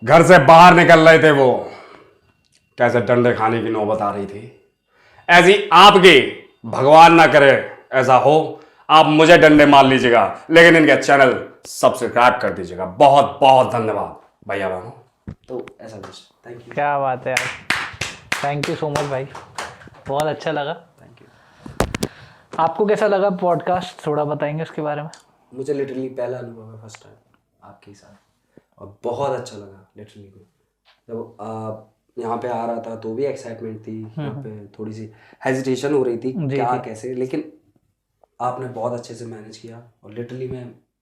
घर से बाहर निकल रहे थे वो, कैसे डंडे खाने की नौबत आ रही थी, ऐसी आपकी भगवान ना करे ऐसा हो, आप मुझे डंडे मार लीजिएगा, लेकिन इनके चैनल सब्सक्राइब कर दीजिएगा। बहुत बहुत धन्यवाद भैया बहनों। तो ऐसा कुछ। Thank you. क्या बात है यार, थैंक यू सो मच भाई, बहुत अच्छा लगा। Thank you. आपको कैसा लगा पॉडकास्ट, थोड़ा बताएंगे उसके बारे में? मुझे लिटरली पहला अनुभव है, फर्स्ट टाइम आपके साथ, और बहुत अच्छा लगा लिटरली। जब आप यहाँ पे आ रहा था तो भी एक्साइटमेंट थी, यहाँ पे थोड़ी सी हेजिटेशन हो रही थी क्या कैसे, लेकिन आपने बहुत अच्छे से मैनेज किया। और लिटरली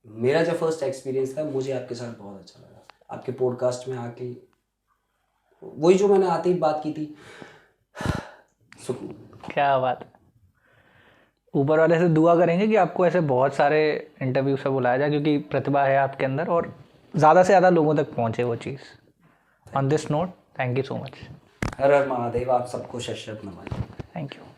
मेरा जो फर्स्ट एक्सपीरियंस था, मुझे आपके साथ बहुत अच्छा लगा। आपके पॉडकास्ट में आके वही जो मैंने आते ही बात की थी, सुकून। क्या बात है। ऊपर वाले से दुआ करेंगे कि आपको ऐसे बहुत सारे इंटरव्यू से बुलाया जाए, क्योंकि प्रतिभा है आपके अंदर और ज़्यादा से ज़्यादा लोगों तक पहुँचे वो चीज़। On this note, thank you so much. हर हर महादेव, आप सबको शत नमन। Thank you.